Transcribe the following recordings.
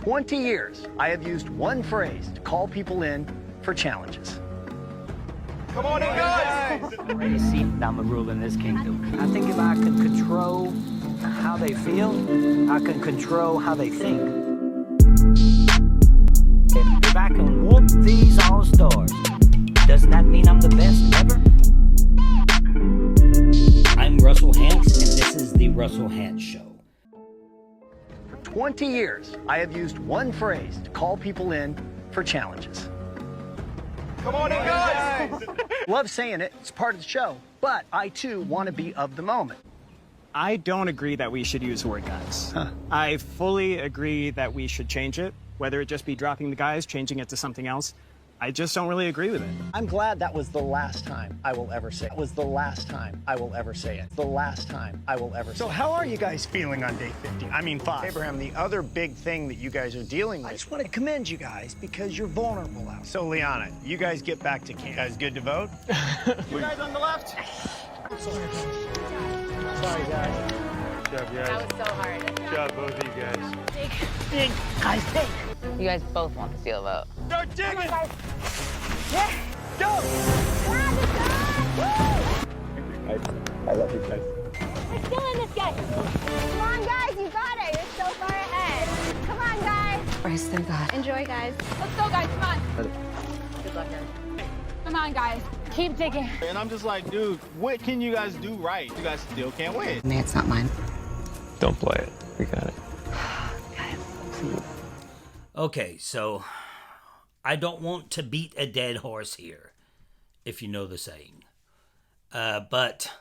20 years, I have used one phrase to call people in for challenges. Come on in, guys! I'm ready to see I'm the ruler in this kingdom. I think if I can control how they feel, I can control how they think. If I can whoop these all-stars, doesn't that mean I'm the best ever? I'm Russell Hantz, and this is the Russell Hantz Show. For 20 years, I have used one phrase to call people in for challenges. Come on in, guys! Love saying it, it's part of the show, but I too want to be of the moment. I don't agree that we should use the word guys. I fully agree that we should change it, whether it just be dropping the guys, changing it to something else. I just don't really agree with it. I'm glad that was the last time I will ever say it. That was the last time I will ever say it. The last time I will ever say it. So how are you guys feeling on day 50? I mean 5. Abraham, the other big thing that you guys are dealing with. I just want to commend you guys because you're vulnerable out. So Liana, you guys get back to camp. You guys good to vote? You guys on the left? Sorry guys. Good job, guys. That was so hard. Good job, both of you guys. Big guys, take. You guys both want to steal a vote. Start digging! Yeah, go! I love you guys. We're still in this game. Come on, guys, you got it. You're so far ahead. Come on, guys. Praise to God. Enjoy, guys. Let's go, guys. Come on. Good luck, guys. Come on, guys. Keep digging. And I'm just like, dude, what can you guys do right? You guys still can't win. Man, it's not mine. Don't play it. We got it. Okay, so I don't want to beat a dead horse here, if you know the saying. But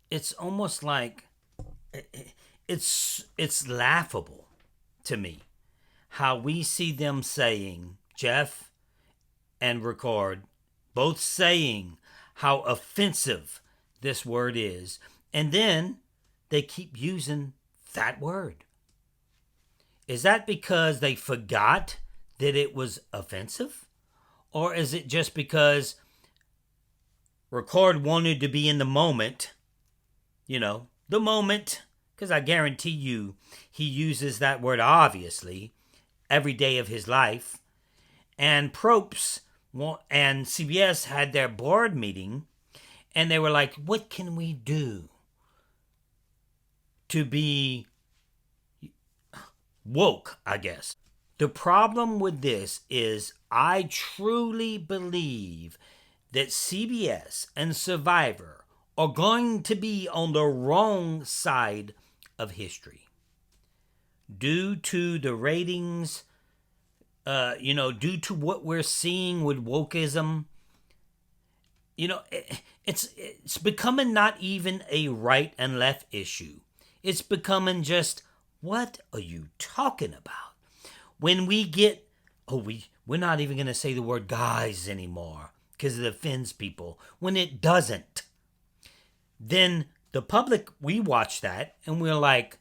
it's almost like it's laughable to me how we see them saying, Jeff and Rickard, both saying how offensive this word is, and then they keep using that word. Is that because they forgot that it was offensive? Or is it just because Rickard wanted to be in the moment? You know, the moment. Because I guarantee you, he uses that word obviously every day of his life. And Probst and CBS had their board meeting, and they were like, what can we do to be woke, I guess? The problem with this is I truly believe that CBS and Survivor are going to be on the wrong side of history due to the ratings, due to what we're seeing with wokeism. You know, it's becoming not even a right and left issue. It's becoming just, what are you talking about? When we get, we're not even going to say the word guys anymore because it offends people, when it doesn't. Then the public, we watch that and we're like,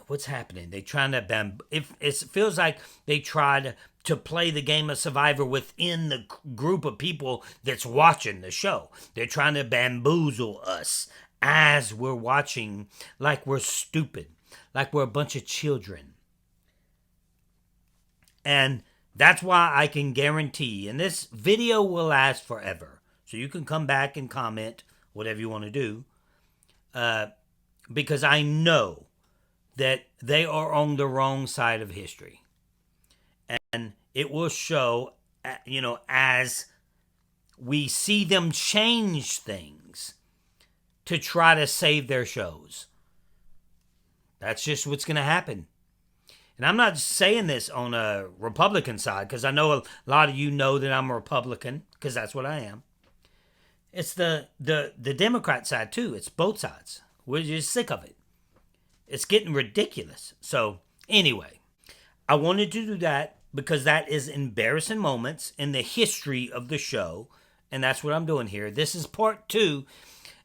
what's happening? They trying to, it feels like they tried to play the game of Survivor within the group of people that's watching the show. They're trying to bamboozle us as we're watching, like we're stupid, like we're a bunch of children. And that's why I can guarantee, and this video will last forever, so you can come back and comment whatever you want to do, because I know that they are on the wrong side of history. And it will show, as we see them change things to try to save their shows. That's just what's going to happen. And I'm not saying this on a Republican side, because I know a lot of you know that I'm a Republican, because that's what I am. It's the Democrat side too. It's both sides. We're just sick of it. It's getting ridiculous. So anyway, I wanted to do that because that is embarrassing moments in the history of the show. And that's what I'm doing here. This is part 2.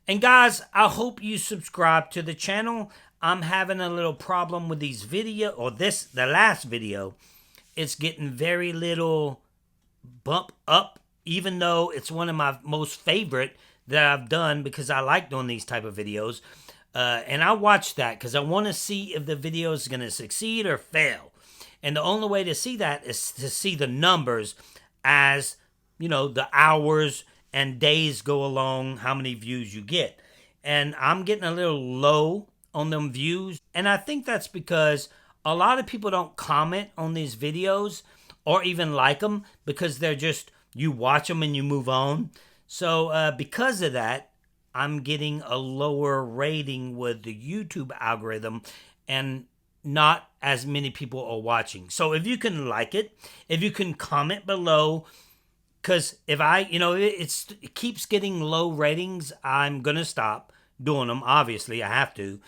And guys, I hope you subscribe to the channel. I'm having a little problem with these video, or the last video. It's getting very little bump up, even though it's one of my most favorite that I've done because I like doing these type of videos. And I watch that because I want to see if the video is going to succeed or fail. And the only way to see that is to see the numbers as, the hours and days go along, how many views you get. And I'm getting a little low on them views. And I think that's because a lot of people don't comment on these videos or even like them because they're just, you watch them and you move on. So because of that, I'm getting a lower rating with the YouTube algorithm and not as many people are watching. So if you can like it, if you can comment below, because if it keeps getting low ratings, I'm going to stop doing them. Obviously, I have to.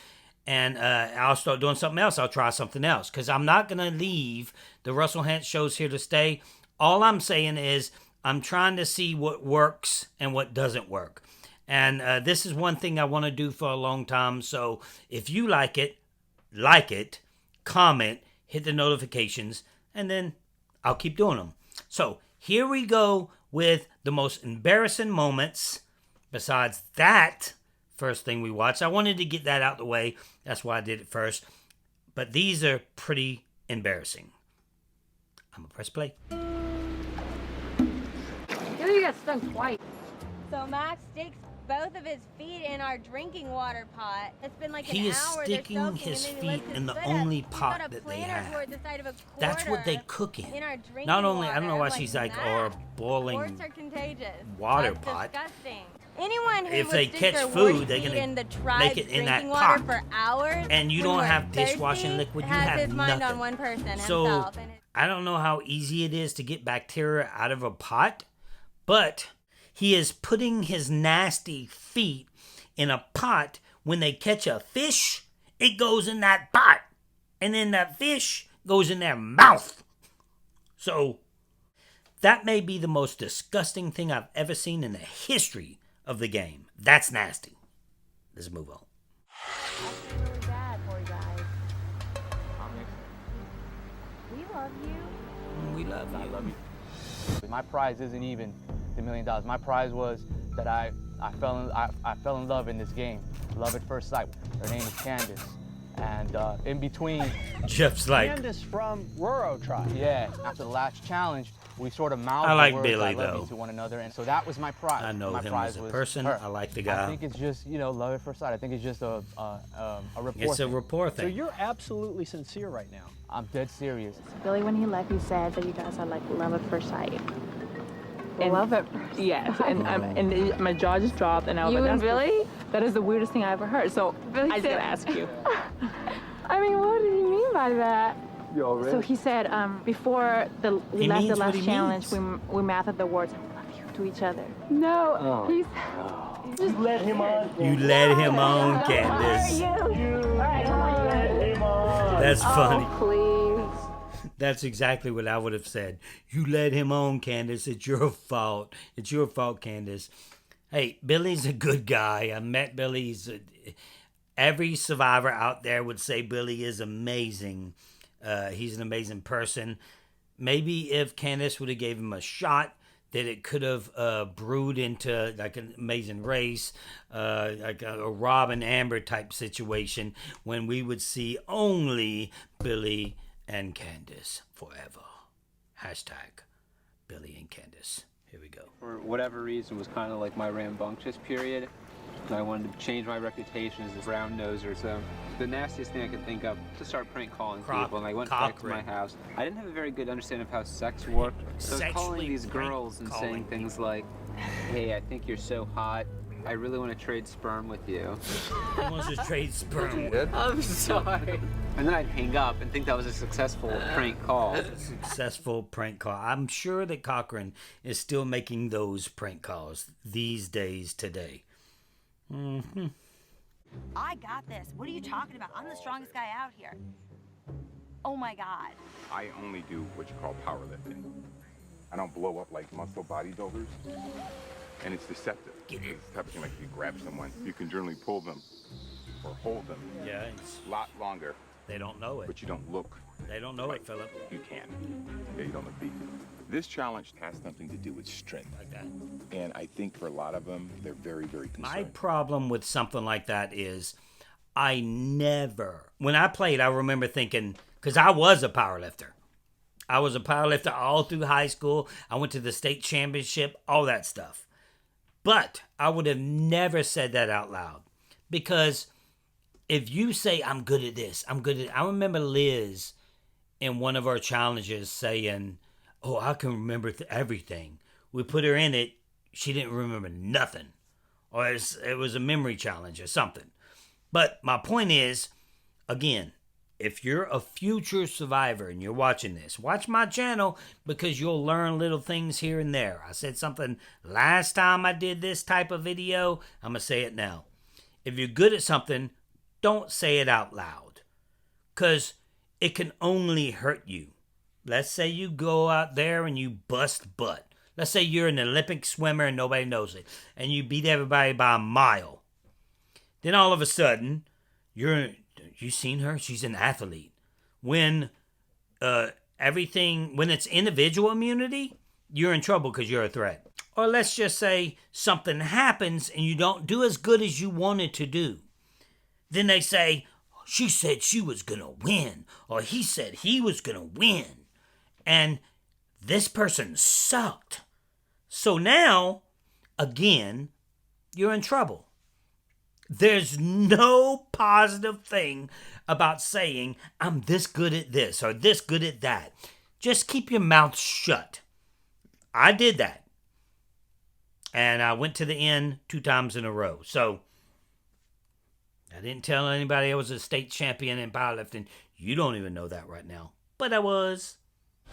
And I'll start doing something else. I'll try something else because I'm not going to leave the Russell Hantz Show's here to stay. All I'm saying is I'm trying to see what works and what doesn't work. And this is one thing I want to do for a long time. So if you like it, comment, hit the notifications, and then I'll keep doing them. So here we go with the most embarrassing moments besides that first thing we watched. I wanted to get that out the way. That's why I did it first. But these are pretty embarrassing. I'm going to press play. You got stung twice. So Max sticks both of his feet in our drinking water pot. It's been like He an is hour. sticking his feet in the only pot that they have. That's what they cook in. Not only, I don't know why she's like, or boiling Quarts are contagious. water That's pot. disgusting. Anyone who If would they stick catch their food, worst they're feet gonna in the make it in that drinking water pot. for hours, And you when don't we're have dishwashing thirsty, liquid. You has have his mind nothing. on one person, So himself. And I don't know how easy it is to get bacteria out of a pot, but he is putting his nasty feet in a pot. When they catch a fish, it goes in that pot. And then that fish goes in their mouth. So that may be the most disgusting thing I've ever seen in the history of the game. That's nasty. Let's move on. that's really bad for you guys. We love you. We love you. I love you. My prize isn't even the $1 million. My prize was that I fell in love in this game. Love at first sight. Her name is Candice. And in between, Jeff's like, Candice from Roro tribe. yeah, after the last challenge, we sort of mouthed I like the words Billy, I love though. you to one another, and so that was my prize. I know my him prize as a was person. her. I like the guy. I think it's just, love at first sight. I think it's just a rapport It's a thing. rapport So thing. you're absolutely sincere right now. I'm dead serious. Billy, when he left, he said that you guys are like love at first sight. Love it. Yes, and my jaw just dropped, and I was You like, and Billy? that is the weirdest thing I ever heard. So Billy I said- did ask you. I mean, what do you mean by that? So he said before we He left the means what last he challenge, means. we mouthed the words "I love you" to each other. No, he's You let him on, Candace. That's funny. please. That's exactly what I would have said. You let him on, Candace. It's your fault. It's your fault, Candace. Hey, Billy's a good guy. I met Billy. Every survivor out there would say Billy is amazing. He's an amazing person. Maybe if Candace would have gave him a shot, that it could have brewed into like an amazing race, like a Rob and Amber type situation when we would see only Billy and Candace forever. Hashtag Billy and Candace. Here we go. For whatever reason, was kind of like my rambunctious period. And I wanted to change my reputation as a brown noser. So the nastiest thing I could think of to start prank calling people. And I went back to my house. I didn't have a very good understanding of how sex worked. So I was calling these girls and saying things like, "Hey, I think you're so hot. I really want to trade sperm with you." He wants to trade sperm. I'm sorry. And then I'd hang up and think that was a successful prank call. Successful prank call. I'm sure that Cochran is still making those prank calls these days today. Mm-hmm. I got this. What are you talking about? I'm the strongest guy out here. Oh my God. I only do what you call powerlifting. I don't blow up like muscle bodybuilders. And it's deceptive. It's the type of thing like you grab someone, you can generally pull them or hold them. Yeah, it's a lot longer. They don't know it. But you don't look. They don't know it, Philip. You can. Yeah, you don't look beefy. This challenge has something to do with strength. Like that. And I think for a lot of them, they're very, very concerned. My problem with something like that is I never, when I played, I remember thinking, because I was a powerlifter. I was a powerlifter all through high school. I went to the state championship, all that stuff. But I would have never said that out loud. Because if you say, I'm good at this, I'm good at... I remember Liz in one of our challenges saying, oh, I can remember everything. We put her in it, she didn't remember nothing. Or it was a memory challenge or something. But my point is, again, if you're a future survivor and you're watching this, watch my channel because you'll learn little things here and there. I said something last time I did this type of video. I'm going to say it now. If you're good at something, don't say it out loud because it can only hurt you. Let's say you go out there and you bust butt. Let's say you're an Olympic swimmer and nobody knows it, and you beat everybody by a mile. Then all of a sudden, you seen her? She's an athlete. When when it's individual immunity, you're in trouble because you're a threat. Or let's just say something happens and you don't do as good as you wanted to do. Then they say, she said she was going to win, or he said he was going to win. And this person sucked. So now, again, you're in trouble. There's no positive thing about saying, I'm this good at this or this good at that. Just keep your mouth shut. I did that. And I went to the end 2 times in a row. So, I didn't tell anybody I was a state champion in powerlifting. You don't even know that right now. But I was.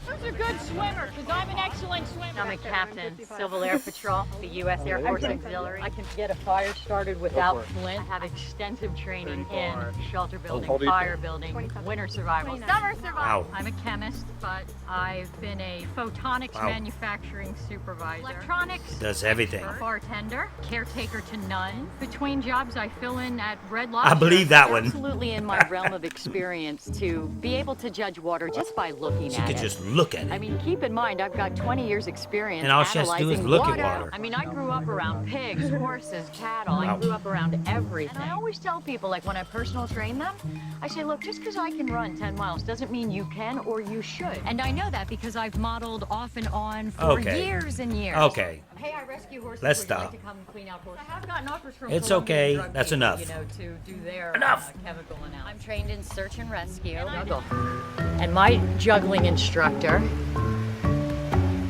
Who's a good swimmer? Because I'm an excellent swimmer. I'm a captain, Civil Air Patrol, the U.S. Air Force Auxiliary. I can get a fire started without flint. I have extensive training in shelter building, fire building, winter survival. Summer survival. Wow. I'm a chemist, but I've been a photonics manufacturing supervisor. Electronics. Does everything. A bartender, caretaker to none. Between jobs, I fill in at Red Lobster. I believe that one. Absolutely in my realm of experience to be able to judge water just by looking She at could it. just look at it. I mean, keep in mind, I've got 20 years experience And all she has to do is analyzing look at water. I mean, I grew up around pigs, horses, cattle. Wow. I grew up around everything. And I always tell people, like when I personal train them, I say, look, just because I can run 10 miles doesn't mean you can or you should. And I know that because I've modeled off and on for years and years. Okay. Hey, I rescue horses. Let's Would you like stop. to come clean out horses? I have gotten offers from It's Colombian okay. drug That's people, enough. You know, to do their Enough. chemical analysis. I'm trained in search and rescue. And my juggling instructor,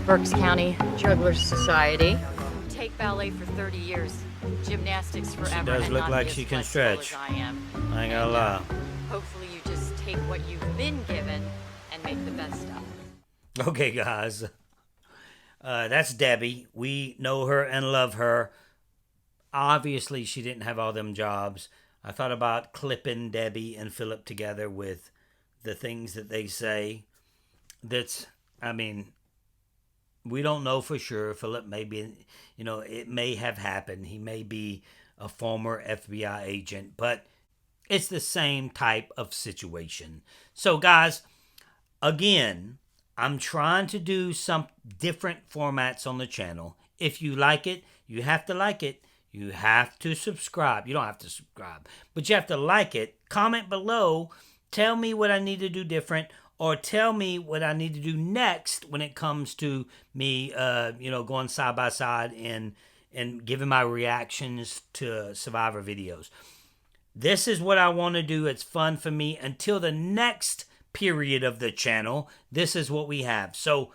Berks County Jugglers Society. Take ballet for 30 years, gymnastics forever. She does and look not like be as she can flexible stretch. as I am. I ain't gonna lie. Hopefully you just take what you've been given and make the best of it. Okay, guys. That's Debbie. We know her and love her. Obviously, she didn't have all them jobs. I thought about clipping Debbie and Philip together with the things that they say. We don't know for sure. Philip may be, it may have happened. He may be a former FBI agent, but it's the same type of situation. So, guys, again, I'm trying to do some different formats on the channel. If you like it, you have to like it. You have to subscribe. You don't have to subscribe, but you have to like it. Comment below. Tell me what I need to do different, or tell me what I need to do next when it comes to me, going side by side and giving my reactions to Survivor videos. This is what I want to do. It's fun for me. Until the next period of the channel, this is what we have. So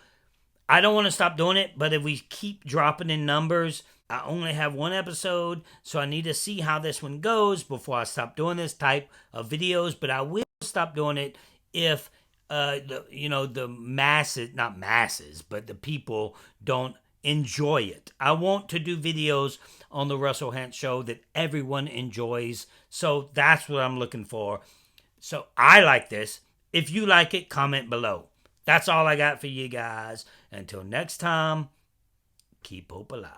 I don't want to stop doing it, but if we keep dropping in numbers, I only have one episode, so I need to see how this one goes before I stop doing this type of videos. But I will stop doing it if the masses, not masses, but the people don't enjoy it. I want to do videos on the Russell Hantz Show that everyone enjoys. So that's what I'm looking for. So I like this. If you like it, comment below. That's all I got for you guys. Until next time, keep hope alive.